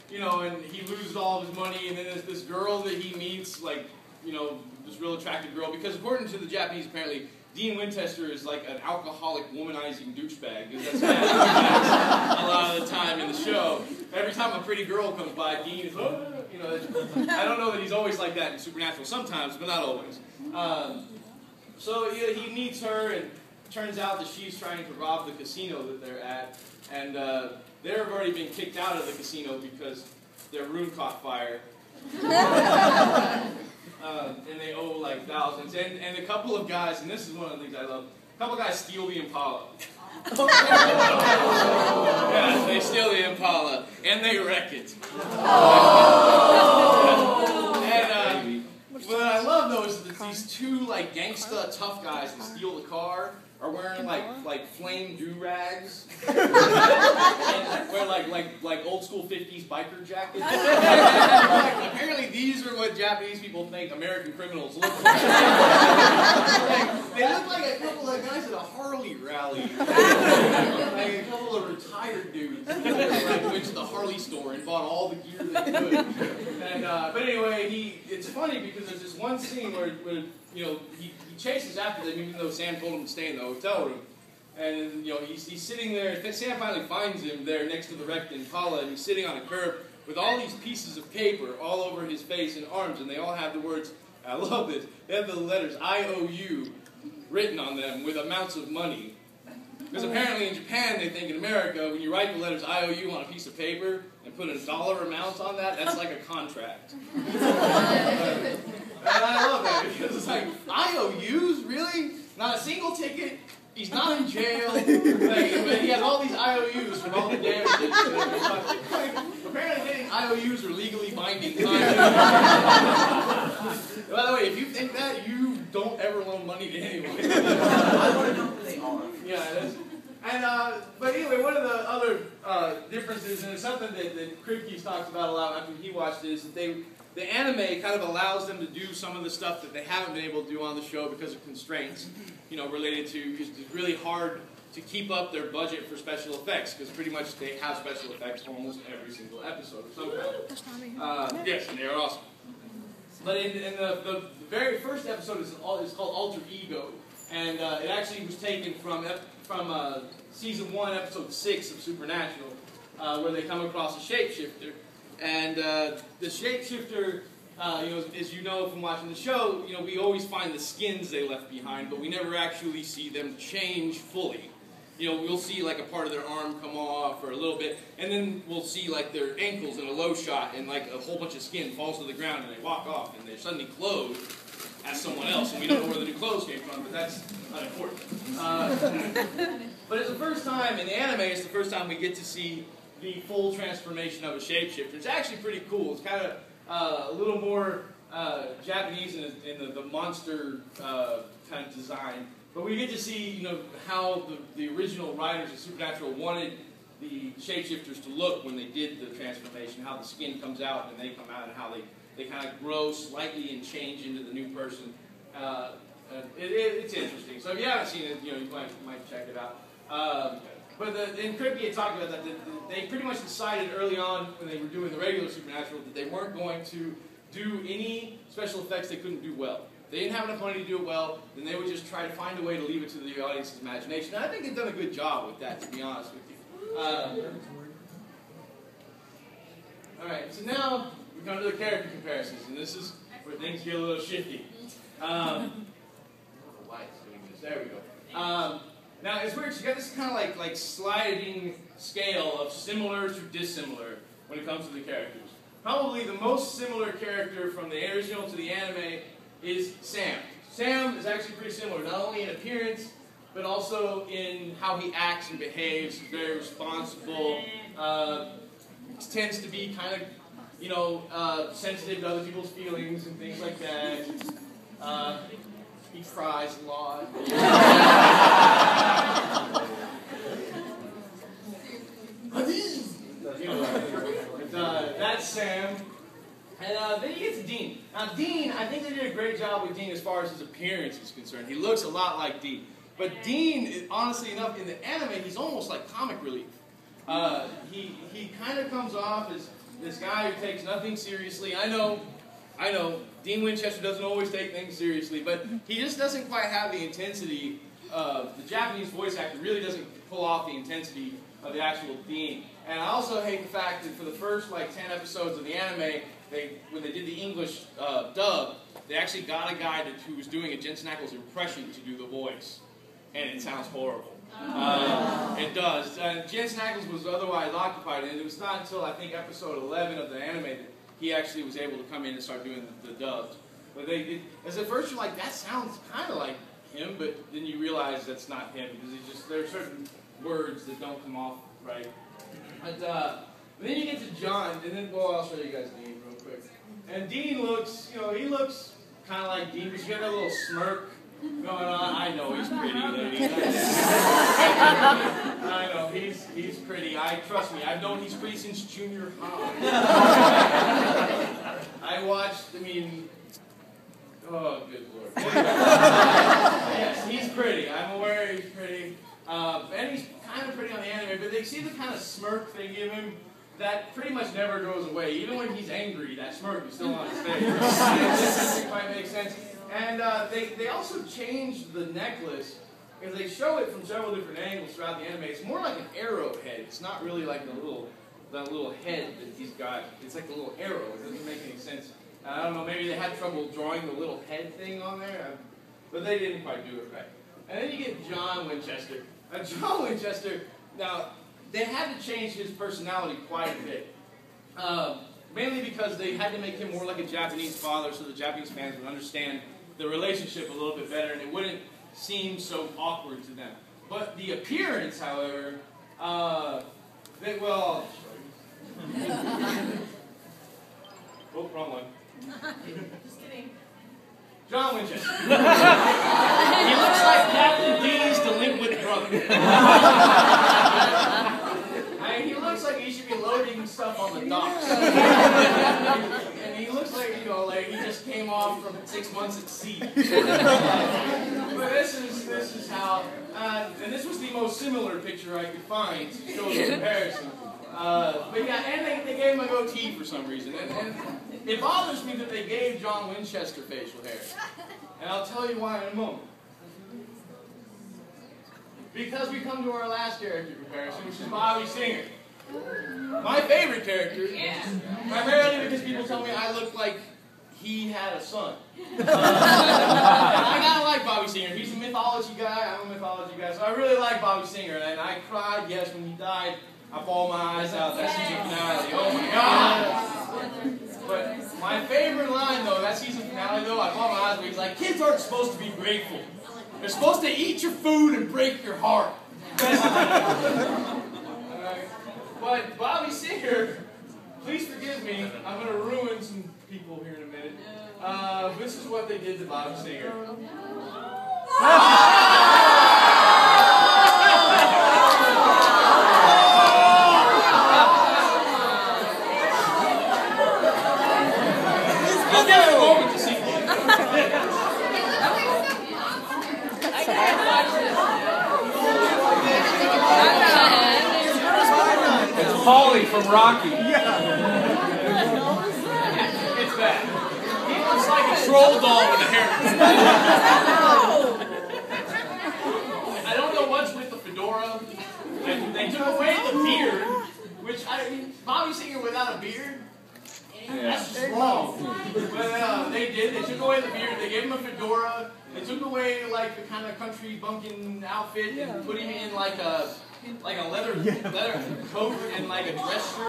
you know, and he loses all of his money, and then there's this girl that he meets, like, you know, this real attractive girl, because according to the Japanese, apparently, Dean Winchester is like an alcoholic, womanizing douchebag. That's a lot of the time in the show. Every time a pretty girl comes by, Dean is, oh, you know, I don't know that he's always like that in Supernatural, sometimes, but not always. So yeah, he meets her, and it turns out that she's trying to rob the casino that they're at, and they've already been kicked out of the casino because their room caught fire. And they owe like thousands. And a couple of guys, and this is one of the things I love, a couple of guys steal the Impala. Yeah, they steal the Impala, and they wreck it. And what I love though is that these two like gangsta tough guys that steal the car are wearing like flame do-rags and wear like old school 50s biker jackets. Apparently these are what Japanese people think American criminals look like. They look like a couple of guys at a Harley rally. Like a couple of retired dudes who went to the Harley store and bought all the gear they could. And but anyway, it's funny because there's this one scene where you know, he chases after them, even though Sam told him to stay in the hotel room. And, you know, he's sitting there. Sam finally finds him there next to the wrecked Impala, and he's sitting on a curb with all these pieces of paper all over his face and arms, and they all have the words, I love this, they have the letters I-O-U written on them with amounts of money. Because apparently in Japan, they think in America, when you write the letters I-O-U on a piece of paper and put a dollar amount on that, that's like a contract. And I love that because it's like, IOUs? Really? Not a single ticket? He's not in jail. Like, but he has all these IOUs from all the damages. Apparently getting IOUs are legally binding. By the way, if you think that, you don't ever loan money to anyone. I want to know who they are. Yeah, and but anyway, one of the other differences, and it's something that Kripke's talks about a lot after he watched it, is that the anime kind of allows them to do some of the stuff that they haven't been able to do on the show because of constraints, you know, related to it's really hard to keep up their budget for special effects because pretty much they have special effects almost every single episode of some kind. Yes, and they are awesome. But in the very first episode is called Alter Ego, and it actually was taken from season 1, episode 6 of Supernatural, where they come across a shapeshifter. And the shapeshifter, you know, as you know from watching the show, you know, we always find the skins they left behind, but we never actually see them change fully. You know, we'll see like a part of their arm come off or a little bit, and then we'll see like their ankles in a low shot, and like a whole bunch of skin falls to the ground, and they walk off, and they're suddenly clothed as someone else, and we don't know where the new clothes came from, but that's unimportant. But it's the first time in the anime, it's the first time we get to see the full transformation of a shapeshifter. It's actually pretty cool. It's kind of a little more Japanese in the monster kind of design. But we get to see, you know, how the original writers of Supernatural wanted the shapeshifters to look when they did the transformation, how the skin comes out and they come out, and how they kind of grow slightly and change into the new person. It's interesting. So if you haven't seen it, you know, you might check it out. But in Kripke had talked about that they pretty much decided early on when they were doing the regular Supernatural that they weren't going to do any special effects they couldn't do well. If they didn't have enough money to do it well, then they would just try to find a way to leave it to the audience's imagination. And I think they've done a good job with that, to be honest with you. Alright, so now we come to the character comparisons, and this is where things get a little shifty. There we go. Now, it's weird, you got this kind of like sliding scale of similar to dissimilar when it comes to the characters. Probably the most similar character from the original to the anime is Sam. Sam is actually pretty similar, not only in appearance, but also in how he acts and behaves. He's very responsible, tends to be kind of, you know, sensitive to other people's feelings and things like that. He cries a lot. That's Sam. And then you get to Dean. Now Dean, I think they did a great job with Dean as far as his appearance is concerned. He looks a lot like Dean. But Dean, honestly enough, in the anime, he's almost like comic relief. He kind of comes off as this guy who takes nothing seriously. I know, Dean Winchester doesn't always take things seriously, but he just doesn't quite have the intensity of the Japanese voice actor. Really doesn't pull off the intensity of the actual Dean. And I also hate the fact that for the first like 10 episodes of the anime, when they did the English dub, they actually got a guy who was doing a Jensen Ackles impression to do the voice, and it sounds horrible. It does. Jensen Ackles was otherwise occupied, and it was not until I think episode 11 of the anime that he actually was able to come in and start doing the dubs. But as at first you're like, that sounds kind of like him, but then you realize that's not him because there are certain words that don't come off right. But then you get to John, and then I'll show you guys Dean real quick. And Dean looks, he looks kind of like Dean, but you got that little smirk going on. I know he's pretty, ladies. I know he's pretty. Trust me, I've known he's pretty since junior high. Oh, good Lord. Yes, he's pretty. I'm aware he's pretty. And he's kind of pretty on the anime, but they see the kind of smirk they give him that pretty much never goes away. Even when he's angry, that smirk is still on his face. It doesn't quite make sense. And they also changed the necklace, because they show it from several different angles throughout the anime. It's more like an arrowhead. It's not really like that little head that he's got. It's like a little arrow. It doesn't make any sense. I don't know, maybe they had trouble drawing the little head thing on there, but they didn't quite do it right. And then you get John Winchester. Now, John Winchester, they had to change his personality quite a bit. Mainly because they had to make him more like a Japanese father so the Japanese fans would understand the relationship a little bit better and it wouldn't seem so awkward to them. But the appearance, however, I'll show you. Oh, wrong one. Just kidding. John Winchester. He looks like Captain D's delinquent brother. He looks like he should be loading stuff on the docks. And he looks like, like he just came off from 6 months at sea. But this is how, and this was the most similar picture I could find to show the comparison. But yeah, and they gave him a goatee for some reason. And it bothers me that they gave John Winchester facial hair. And I'll tell you why in a moment. Because we come to our last character comparison, which is Bobby Singer. My favorite character, primarily because people tell me I look like he had a son. And I kind of like Bobby Singer. He's a mythology guy, I'm a mythology guy, so I really like Bobby Singer. And I cried, yes, when he died. I bawled my eyes out. That season finale. Oh my God! But my favorite line, though, that season finale, though, I bawled my eyes where he's like, kids aren't supposed to be grateful. They're supposed to eat your food and break your heart. But Bobby Singer, please forgive me, I'm going to ruin some people here in a minute. This is what they did to Bobby Singer. I'll give it a moment to see. It's Paulie from Rocky. It's bad. He looks like a troll doll with a haircut. I don't know what's with the fedora. They took away the beard, which, Bobby Singer without a beard, that's just wrong. But they did. They took away the beard. They gave him a fedora. They took away like the kind of country bumpkin outfit and put him in like a leather coat and like a dress shirt.